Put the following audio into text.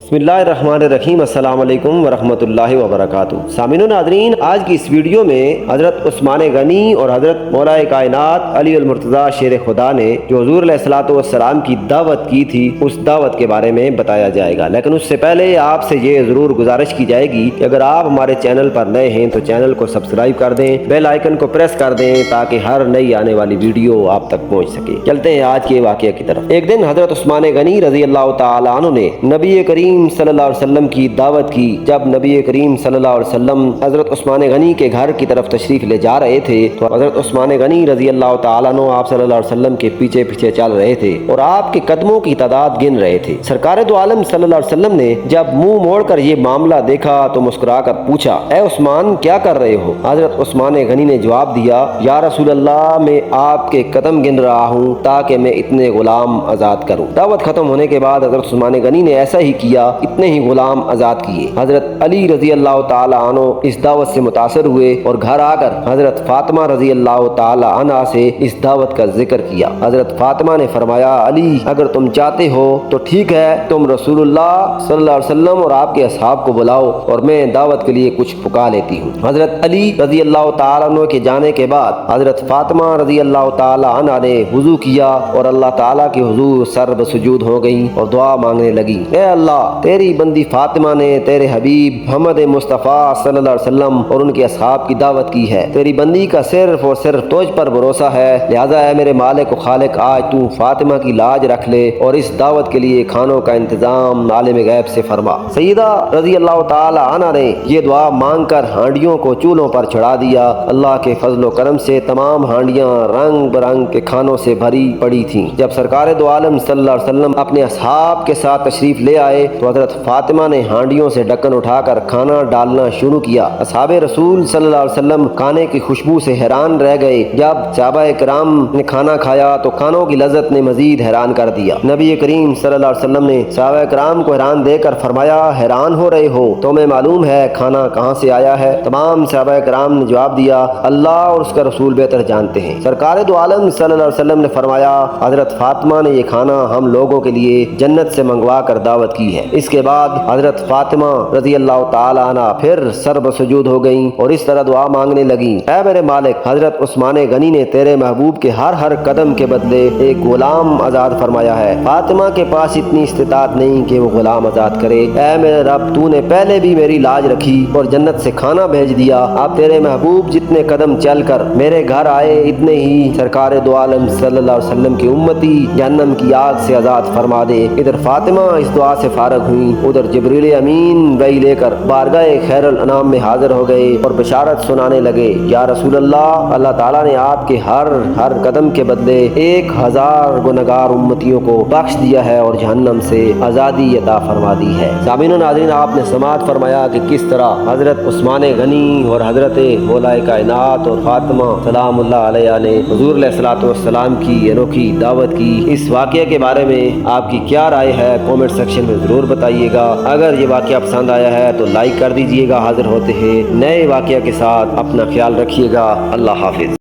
बिस्मिल्लाहिर्रहमानिर्रहीम। अस्सलाम वालेकुम वरहमतुल्लाहि वबरकातुहू। सामीन नादरीन, आज की इस वीडियो में हज़रत उस्मान गनी और हज़रत मौलाए कायनात अली अल मुर्तज़ा शेर खुदा ने जो हुज़ूर अलैहिस्सलातु वस्सलाम की दावत की थी, उस दावत के बारे में बताया जाएगा। लेकिन उससे पहले आपसे ये ज़रूर गुजारिश की जाएगी कि अगर आप हमारे चैनल पर नए हैं तो चैनल को सब्सक्राइब कर दें, बेल आइकन को प्रेस कर दें ताकि हर नई आने वाली वीडियो आप तक पहुँच सके। चलते हैं आज के वाक़या की तरफ। एक दिन हज़रत उस्मान गनी रज़ी अल्लाह तआला अन्हु ने नबी करीम सल्लल्लाहु अलैहि वसल्लम की दावत की। जब नबी करीम सल्लल्लाहु अलैहि वसल्लम हज़रत उस्मान गनी के घर की तरफ तशरीफ ले जा रहे थे तो हज़रत उस्मान गनी रज़ी अल्लाह तआला अन्हु आप सल्लल्लाहु अलैहि वसल्लम के पीछे पीछे चल रहे थे और आपके कदमों की तादाद गिन रहे थे। सरकार दो आलम सल्लल्लाहु अलैहि वसल्लम ने जब मुंह मोड़कर ये मामला देखा तो मुस्कुराकर पूछा, ए उस्मान, क्या कर रहे हो? हज़रत उस्मान गनी ने जवाब दिया, या रसूल अल्लाह, मैं आपके कदम गिन रहा हूँ ताकि मैं इतने गुलाम आज़ाद करूँ। दावत खत्म होने के बाद हज़रत उस्मान गनी ने ऐसा ही किया, इतने ही गुलाम आज़ाद किए। हज़रत अली रज़ी अल्लाह तआला अन्हु इस दावत से मुतासर हुए और घर आकर हज़रत फातिमा रज़ी अल्लाह तआला अन्हा से इस दावत का जिक्र किया। हज़रत फातिमा ने फरमाया, अली, अगर तुम चाहते हो तो ठीक है, तुम रसूलुल्लाह सल्लल्लाहु अलैहि वसल्लम और आपके असहाब को बुलाओ और मैं दावत के लिए कुछ पुका लेती हूँ। हज़रत अली रज़ी अल्लाह तआला अन्हु के जाने के बाद हज़रत फातिमा रज़ी अल्लाह तआला अन्हा ने वुज़ू किया और अल्लाह ताला के हुज़ूर सर्ब सुजूद हो गई और दुआ मांगने लगी, ए अल्लाह, तेरी बंदी फातिमा ने तेरे हबीब मोहम्मद मुस्तफ़ा सल्लल्लाहु अलैहि वसल्लम और उनके असहाब की दावत की है। तेरी बंदी का सिर्फ और सिर्फ तुझ पर भरोसा है, लिहाजा है मेरे मालिक व खालिक, आज तू फातिमा की लाज रख ले और इस दावत के लिए खानों का इंतजाम आलिम गैब से फरमा। सईदा रज़ी अल्लाह तआला अन्हा ने ये दुआ मांगकर हांडियों को चूल्हों पर चढ़ा दिया। अल्लाह के फजलो करम से तमाम हांडियां रंग बरंग के खानों से भरी पड़ी थीं। जब सरकार दो आलम सल्लल्लाहु अलैहि वसल्लम अपने असहाब के साथ तशरीफ ले आए तो हज़रत फातिमा ने हांडियों से ढक्कन उठाकर खाना डालना शुरू किया। असहाबे रसूल सल्लल्लाहु अलैहि वसल्लम खाने की खुशबू से हैरान रह गए। जब सहाबाए किराम ने खाना खाया तो खानों की लज्जत ने मजीद हैरान कर दिया। नबी करीम सल्लल्लाहु अलैहि वसल्लम ने सहाबाए किराम को हैरान देकर फरमाया, हैरान हो रहे हो? तुम्हें मालूम है खाना कहाँ से आया है? तमाम सहाबाए किराम ने जवाब दिया, अल्लाह और उसका रसूल बेहतर जानते हैं। सरकार दो आलम सल्लल्लाहु अलैहि वसल्लम ने फरमाया, हज़रत फातिमा ने ये खाना हम लोगों के लिए जन्नत से मंगवा कर दावत की है। इसके बाद हज़रत फातिमा रज़ी अल्लाह तआला अन्हा फिर सर्ब सुजूद हो गई और इस तरह दुआ मांगने लगी, ऐ मेरे मालिक, हज़रत उस्मान गनी ने तेरे महबूब के हर कदम के बदले एक गुलाम आज़ाद फरमाया है। फातिमा के पास इतनी इस्तिताअत नहीं कि वो गुलाम आज़ाद करे। ऐ मेरे रब, तूने पहले भी मेरी लाज रखी और जन्नत से खाना भेज दिया। आप तेरे महबूब जितने कदम चल कर मेरे घर आए, इतने ही सरकार दो आलम सल्लल्लाहु अलैहि वसल्लम की उम्मती जहन्नम की आग से आज़ाद फरमा दे। इधर फातिमा इस दुआ से फारग हुई, उधर जिब्रील अमीन वही लेकर बारगाह खैरुल अनाम में हाजिर हो गए और बशारत सुनाने लगे, या रसूल अल्लाह, अल्लाह ताला ने आपके हर कदम के बदले 1000 गुनहगार उम्मतियों को बख्श दिया है और जहन्नम से आज़ादी अता फरमा दी है। सामीन नाज़रीन, आपने समाअत फरमाया कि किस तरह हज़रत उस्मान गनी और हज़रत मौलाए कायनात और फातिमा सलामुल्लाह अलैहा ने हुज़ूर अलैहिस्सलातु वस्सलाम की अनोखी दावत की। इस वाक़ये के बारे में आपकी क्या राय है? कमेंट सेक्शन में ज़रूर बताइएगा। अगर ये वाक़या पसंद आया है तो लाइक कर दीजिएगा। हाजिर होते हैं नए वाक़या के साथ, अपना ख्याल रखिएगा। अल्लाह हाफिज़।